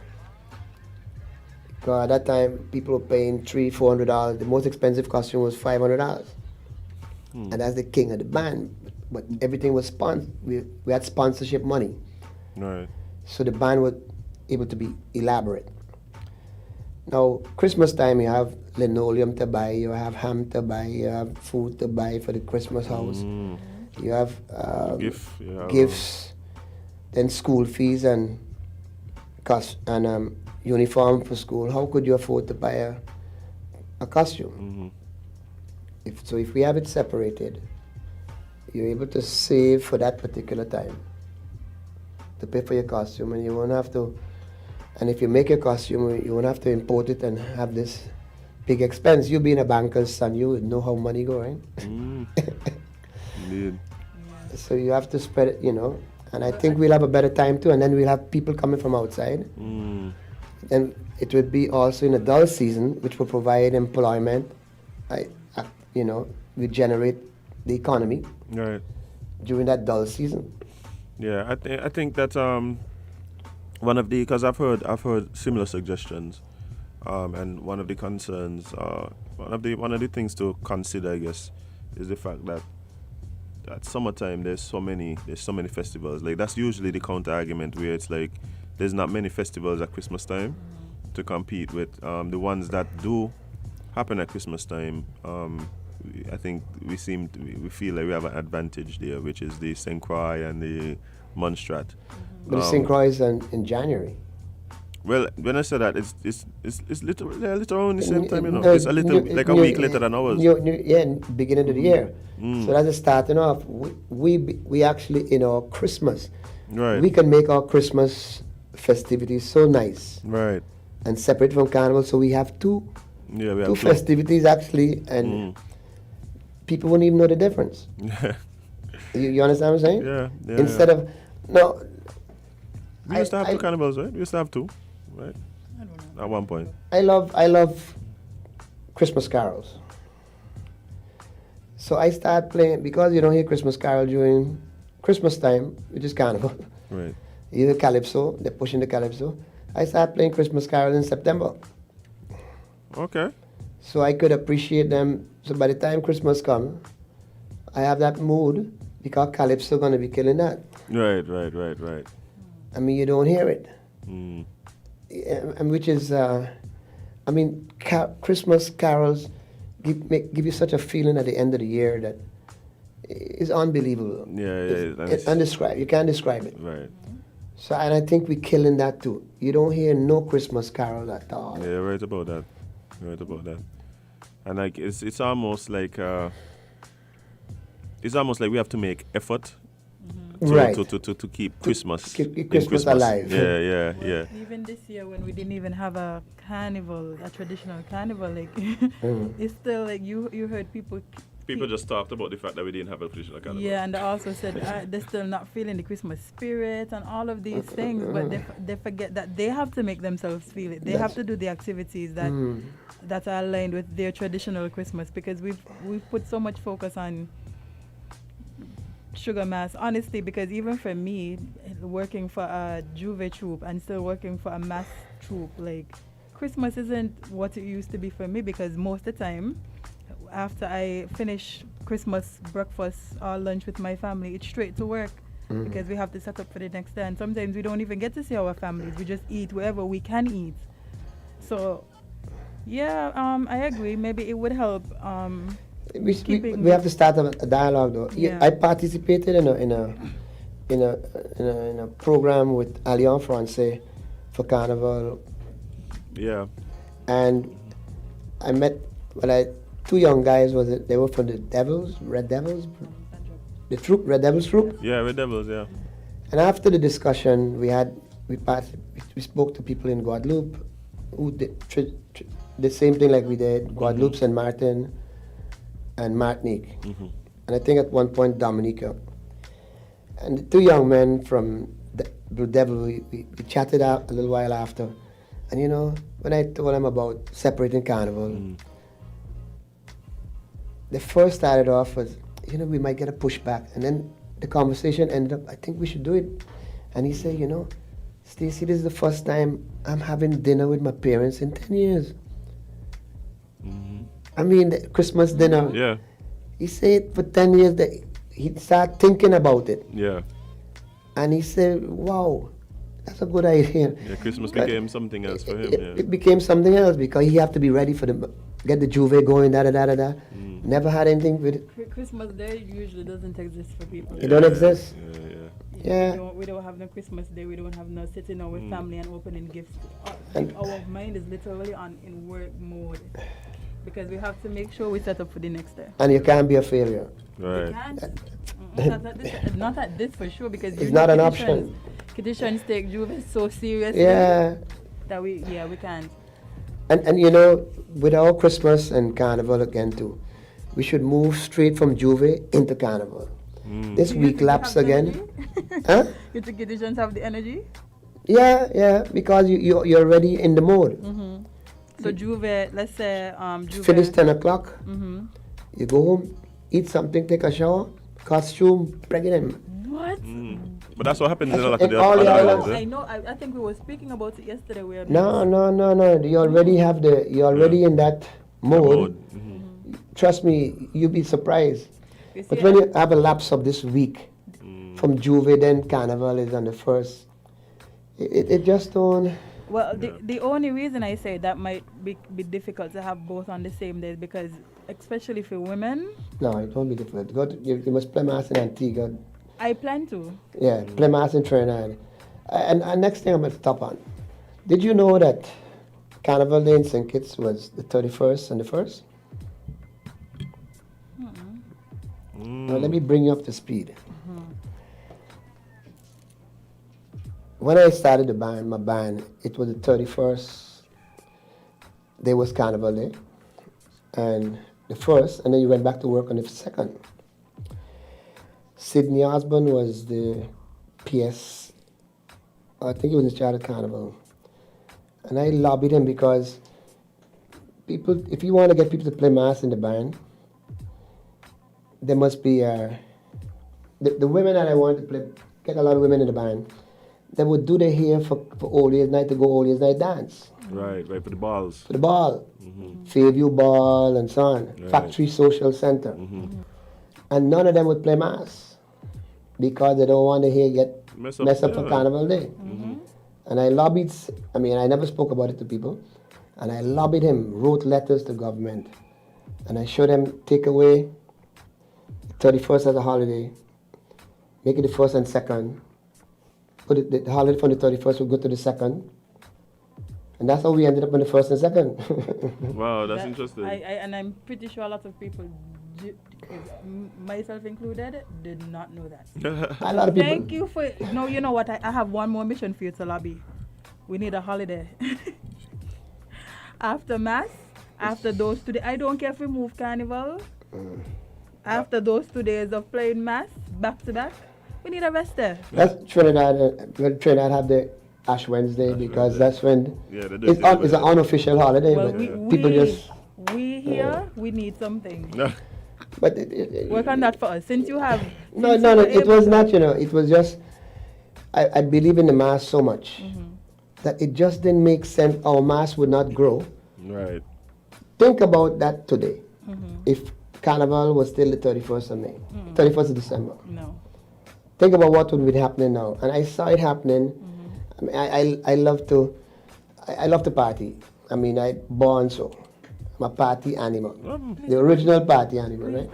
Speaker 3: Because at that time, people were paying $300-400. The most expensive costume was $500. And that's the king of the band. But everything was sponsored. We had sponsorship money.
Speaker 2: Right.
Speaker 3: So the band was able to be elaborate. Now, Christmas time, you have linoleum to buy, you have ham to buy, you have food to buy for the Christmas house. You have gifts, then school fees and uniform for school. How could you afford to buy a costume? If we have it separated, you're able to save for that particular time to pay for your costume, and you won't have to. And if you make a costume, you won't have to import it and have this big expense. You being a banker's son, you would know how money go, right?
Speaker 2: Indeed.
Speaker 3: So you have to spread it, And I think we'll have a better time too, and then we'll have people coming from outside. And it would be also in a dull season, which will provide employment. We generate the economy
Speaker 2: Right.
Speaker 3: during that dull season.
Speaker 2: Yeah, I think that's one of the, because I've heard similar suggestions, and one of the concerns, one of the things to consider, I guess, is the fact that at summertime there's so many festivals. Like, that's usually the counter argument, where it's like there's not many festivals at Christmas time to compete with the ones that do happen at Christmas time. I think we feel like we have an advantage there, which is the St. Croix and the Monstrat.
Speaker 3: But the St. Croix is in January.
Speaker 2: Well, when I say that, it's literally a little around the same time, It's a little like a week later than ours.
Speaker 3: Beginning of the year. So that's the starting off. We actually, in our Christmas,
Speaker 2: Right.
Speaker 3: we can make our Christmas festivities so nice
Speaker 2: Right.
Speaker 3: and separate from Carnival. So we have two
Speaker 2: Yeah, we have to.
Speaker 3: festivities actually, and people won't even know the difference. You understand what I'm saying?
Speaker 2: Yeah.
Speaker 3: Instead of no.
Speaker 2: We used to have two carnivals, right? We used to have two, right?
Speaker 4: I don't know.
Speaker 2: At one point.
Speaker 3: I love Christmas carols. So I start playing, because you don't hear Christmas carol during Christmas time, which is Carnival.
Speaker 2: Right.
Speaker 3: You hear Calypso, they're pushing the Calypso. I start playing Christmas carols in September.
Speaker 2: Okay.
Speaker 3: So I could appreciate them. So by the time Christmas comes, I have that mood, because Calypso going to be killing that.
Speaker 2: Right.
Speaker 3: I mean, you don't hear it. and which is, I mean, Christmas carols give you such a feeling at the end of the year that is unbelievable. It's undescribable. You can't describe it.
Speaker 2: Right.
Speaker 3: So, and I think we're killing that too. You don't hear no Christmas carols at all.
Speaker 2: Yeah, you're right about that. You're right about that. And like it's almost like we have to make effort to keep Christmas.
Speaker 3: Keep Christmas alive.
Speaker 2: Yeah.
Speaker 4: Even this year when we didn't even have a carnival, a traditional carnival, like it's still like you heard people.
Speaker 2: People just talked about the fact that we didn't have a traditional carnival.
Speaker 4: Yeah, and they also said they're still not feeling the Christmas spirit and all of these things, but they forget that they have to make themselves feel it. They have to do the activities that are aligned with their traditional Christmas, because we've put so much focus on sugar mass, honestly, because even for me, working for a Juve troupe and still working for a mass troupe, like Christmas isn't what it used to be for me, because most of the time after I finish Christmas breakfast or lunch with my family, it's straight to work because we have to set up for the next day, and sometimes we don't even get to see our families. We just eat wherever we can eat. So yeah, I agree, maybe it would help.
Speaker 3: We have to start a dialogue though.
Speaker 4: Yeah.
Speaker 3: I participated in a program with Alliance Francaise for Carnival.
Speaker 2: Yeah.
Speaker 3: And I met two young guys. They were from the Red Devils, the troop, Red Devils troop.
Speaker 2: Yeah, Red Devils. Yeah.
Speaker 3: And after the discussion, we spoke to people in Guadeloupe who did the same thing like we did. Guadeloupe, Saint Martin, and Martinique, and I think at one point Dominica. And the two young men from the Blue Devil, we chatted out a little while after, and when I told them about separating Carnival, the first started off was, we might get a pushback, and then the conversation ended up, I think we should do it. And he said, Stacey, this is the first time I'm having dinner with my parents in 10 years. I mean, the Christmas dinner.
Speaker 2: Yeah.
Speaker 3: He said for 10 years that he started thinking about it.
Speaker 2: Yeah.
Speaker 3: And he said, wow, that's a good idea.
Speaker 2: Yeah, Christmas became something else for him.
Speaker 3: It became something else because he had to be ready for get the Juve going, da-da-da-da-da. Never had anything with it.
Speaker 4: Christmas Day usually doesn't exist for people.
Speaker 3: It don't exist.
Speaker 4: Yeah. We don't have no Christmas Day. We don't have no sitting down with family and opening gifts. Our mind is literally in work mode. Because we have to make sure we set up for the next day.
Speaker 3: And you can't be a failure.
Speaker 2: Right.
Speaker 4: You can't. Not at this for sure, because
Speaker 3: it's not an option.
Speaker 4: Conditions take Juve so seriously.
Speaker 3: Yeah.
Speaker 4: That we can't.
Speaker 3: And with our Christmas and Carnival again too, we should move straight from Juve into Carnival. This week lapse again. Huh?
Speaker 4: You think conditions have the energy?
Speaker 3: Yeah, because you're already in the mode.
Speaker 4: So Juve, let's say Juve.
Speaker 3: Finish 10 o'clock. You go home, eat something, take a shower, costume, pregnant.
Speaker 4: What?
Speaker 2: But that's what happens in a lot of the
Speaker 3: all the
Speaker 2: other
Speaker 3: islands.
Speaker 4: I know. I think we were speaking about it yesterday.
Speaker 3: No. You already you're already in that mode. Trust me, you'll be surprised. But when you have a lapse of this week from Juve, then Carnival is on the first. It just don't.
Speaker 4: Well, the only reason I say that might be difficult to have both on the same day is because, especially for women.
Speaker 3: No, it won't be difficult. You must play Mass in Antigua.
Speaker 4: I plan to.
Speaker 3: Yeah, play Mass in Trinidad. And next thing I'm going to stop on. Did you know that Carnival Day in St Kitts was the 31st and the 1st? Now let me bring you up to speed. When I started my band, it was the 31st. There was Carnival Day, and the 1st, and then you went back to work on the 2nd. Sidney Osborne was the PS. I think he was in charge of Carnival, and I lobbied him because people, if you want to get people to play Mass in the band, there must be the women that I wanted to get a lot of women in the band. They would do their hair for Old Year's Night to go Old Year's Night dance.
Speaker 2: Right, for the balls.
Speaker 3: For the ball. Fairview Ball and so on.
Speaker 2: Right.
Speaker 3: Factory Social Center. And none of them would play Mass because they don't want the hair get messed up for Carnival Day. And I lobbied, I mean, I never spoke about it to people, and I lobbied him, wrote letters to government, and I showed him take away 31st as a holiday, make it the 1st and 2nd, put it, the holiday from the 31st will go to the 2nd, and that's how we ended up on the 1st and 2nd.
Speaker 2: Wow, that's interesting.
Speaker 4: And I'm pretty sure a lot of people, myself included, did not know that.
Speaker 3: A lot of people.
Speaker 4: Thank you for. No, you know what? I have one more mission for you to lobby. We need a holiday. After Mass, after those 2 days, I don't care if we move Carnival. After those 2 days of playing Mass, back to back, we need a rest there.
Speaker 3: That's Trinidad. Trinidad have the Ash Wednesday because that's when it's an unofficial holiday.
Speaker 4: Well,
Speaker 3: but people just.
Speaker 4: We here, we need something.
Speaker 3: But
Speaker 4: work on that for us. Since you have.
Speaker 3: No. It was not. It was just. I believe in the Mass so much that it just didn't make sense. Our Mass would not grow.
Speaker 2: Right.
Speaker 3: Think about that today. If Carnival was still the 31st of May, 31st of December.
Speaker 4: No.
Speaker 3: Think about what would be happening now. And I saw it happening. I mean, I love to party. I mean, I born so. I'm a party animal. The original party animal, right?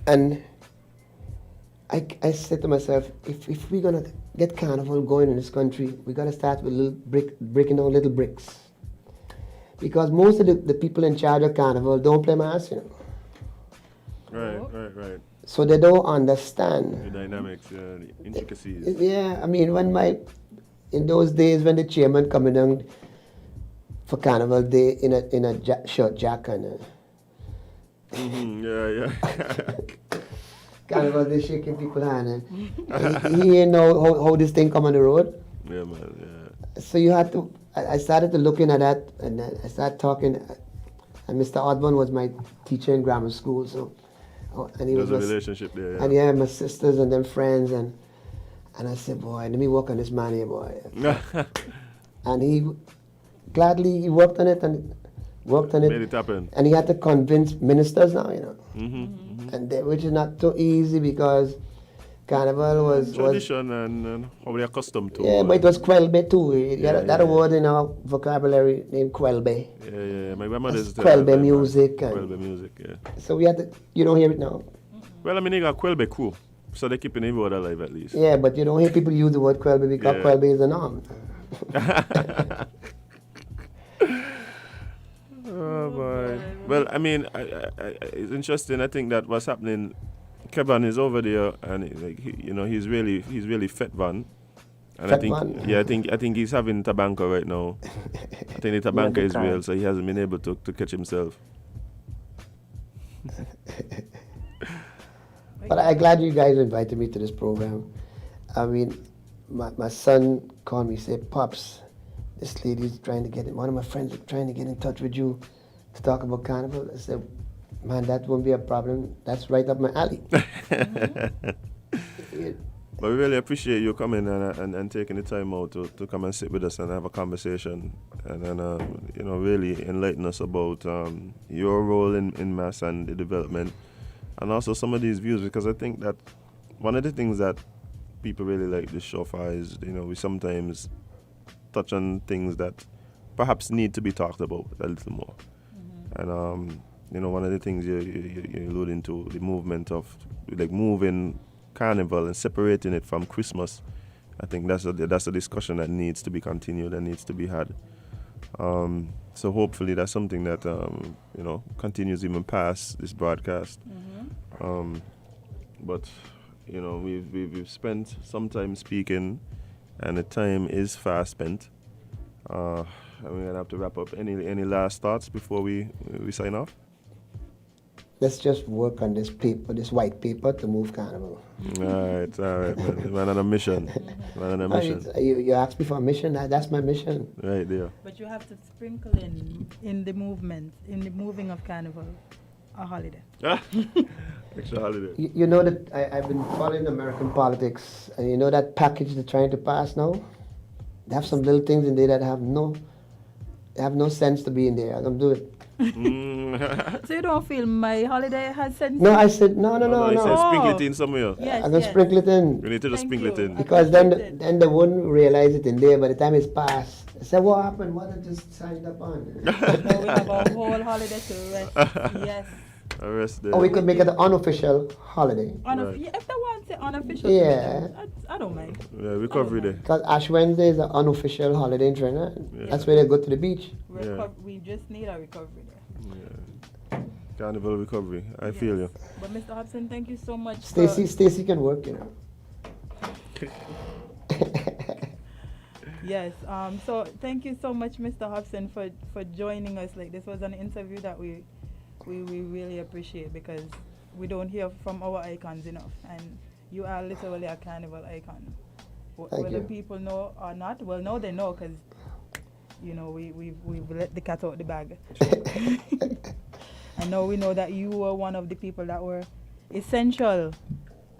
Speaker 3: And I said to myself, if we're gonna get Carnival going in this country, we gotta start with breaking down little bricks. Because most of the people in charge of Carnival don't play Mass,
Speaker 2: Right.
Speaker 3: So they don't understand
Speaker 2: The dynamics, the intricacies.
Speaker 3: Yeah, I mean, in those days when the chairman coming down for Carnival Day in a shirt jack and
Speaker 2: Yeah.
Speaker 3: Carnival Day shaking people's hand and he ain't know how this thing come on the road.
Speaker 2: Yeah, man. Yeah.
Speaker 3: So you had to. I started to looking at that and then I started talking. And Mr. Osborne was my teacher in grammar school, so and he
Speaker 2: There's
Speaker 3: was
Speaker 2: a relationship there. Yeah.
Speaker 3: and yeah, my sisters and them friends and I said, boy, let me work on this man here, boy. And he gladly he worked on it.
Speaker 2: Made it happen.
Speaker 3: And he had to convince ministers now,
Speaker 2: Mm-hmm.
Speaker 3: and which is not so easy because Carnival was
Speaker 2: Tradition and how we're accustomed to.
Speaker 3: yeah, but it was Quelbe too. That word in our vocabulary named Quelbe.
Speaker 2: Yeah. My grandmother's
Speaker 3: Quelbe music.
Speaker 2: Quelbe music, yeah.
Speaker 3: So we had to. You don't hear it now.
Speaker 2: Well, I mean, they got Quelbe crew, so they're keeping the word alive at least.
Speaker 3: Yeah, but you don't hear people use the word Quelbe because Quelbe is a norm.
Speaker 2: Oh boy. Well, I mean, it's interesting. I think that what's happening. Kevon is over there, and he's really fet van. And I think he's having tabanco right now. I think the tabanco is real, so he hasn't been able to catch himself.
Speaker 3: But I'm glad you guys invited me to this program. I mean, my son called me, said, Pops, this lady's trying to one of my friends is trying to get in touch with you to talk about Carnival. I said, man, that won't be a problem. That's right up my alley.
Speaker 2: But we really appreciate you coming and taking the time out to come and sit with us and have a conversation and then, really enlighten us about your role in Mass and the development and also some of these views, because I think that one of the things that people really like this show for is, we sometimes touch on things that perhaps need to be talked about a little more. And one of the things you're alluding to, the movement of moving Carnival and separating it from Christmas. I think that's a discussion that needs to be continued and needs to be had. So hopefully that's something that continues even past this broadcast. But we've spent some time speaking, and the time is fast spent. And we're gonna have to wrap up. Any last thoughts before we sign off?
Speaker 3: Let's just work on this paper, this white paper, to move Carnival.
Speaker 2: All right, man on a mission.
Speaker 3: You asked me for a mission. That's my mission.
Speaker 2: Right there.
Speaker 4: But you have to sprinkle in the movement, in the moving of Carnival, a holiday.
Speaker 2: Extra holiday.
Speaker 3: You know that I've been following American politics, and you know that package they're trying to pass now? They have some little things in there that have no sense to be in there. I'm doing it.
Speaker 4: So you don't feel my holiday has sense?
Speaker 3: No, I said no.
Speaker 2: He said sprinkle
Speaker 4: Oh.
Speaker 2: it in somewhere.
Speaker 4: Yes,
Speaker 3: I'm gonna
Speaker 4: yes.
Speaker 3: sprinkle it in.
Speaker 2: We need to just
Speaker 4: Thank
Speaker 2: sprinkle it
Speaker 4: you.
Speaker 2: in.
Speaker 3: Because then they wouldn't realize it in there by the time it's passed. I said, what happened? What I just signed up on?
Speaker 4: No, we have a whole holiday to rest. Yes.
Speaker 2: Arrest them.
Speaker 3: Or we could make it an unofficial holiday.
Speaker 2: Right.
Speaker 4: If they want it unofficial,
Speaker 3: Yeah.
Speaker 4: I don't mind.
Speaker 2: Yeah, recovery day.
Speaker 3: Because Ash Wednesday is an unofficial holiday in Trinidad.
Speaker 2: Yeah.
Speaker 3: That's where they go to the beach.
Speaker 4: We just need a recovery day.
Speaker 2: Yeah. Carnival recovery. I feel you.
Speaker 4: But Mr. Hobson, thank you so much.
Speaker 3: Stacey can work, you know.
Speaker 4: Yes. So thank you so much, Mr. Hobson, for joining us. Like, this was an interview that we really appreciate, because we don't hear from our icons enough, and you are literally a carnival icon. Whether people know or not, well, no, they know, because you know we've let the cat out the bag. And now we know that you were one of the people that were essential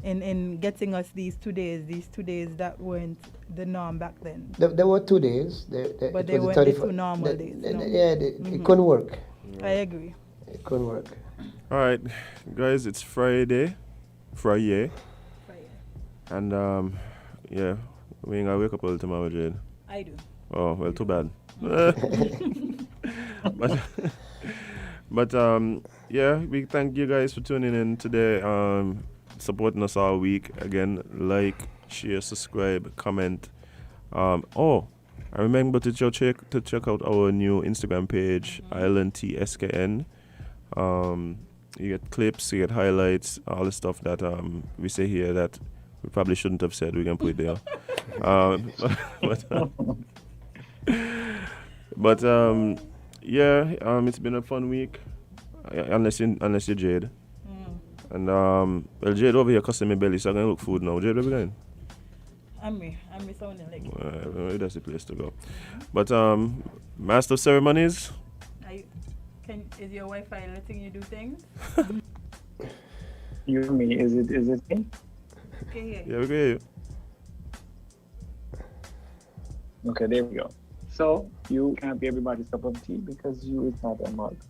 Speaker 4: in getting us these 2 days that weren't the norm back then.
Speaker 3: There were 2 days.
Speaker 4: But they weren't the 2 normal days. No.
Speaker 3: Yeah, it couldn't work.
Speaker 4: I agree.
Speaker 3: It couldn't work.
Speaker 2: All right, guys, it's Friday. And yeah, we ain't gotta wake up early tomorrow, Jade.
Speaker 4: I do.
Speaker 2: Oh, well, too bad. But yeah, we thank you guys for tuning in today, supporting us all week. Again, like, share, subscribe, comment. Oh, I remember to check out our new Instagram page, IslandTSKN. You get clips, you get highlights, all the stuff that we say here that we probably shouldn't have said. We can put it there. But yeah, it's been a fun week, unless you're Jade. And well, Jade over here cussing my belly, so I'm gonna look food now. Jade, where we going?
Speaker 4: I'm sounding like.
Speaker 2: That's the place to go. But master of ceremonies.
Speaker 4: Is your Wi-Fi letting you do things?
Speaker 1: You and me, is it me?
Speaker 4: Okay,
Speaker 2: Yeah, we can hear you.
Speaker 1: Okay, there we go. So you can't be everybody's cup of tea because you is not a mug.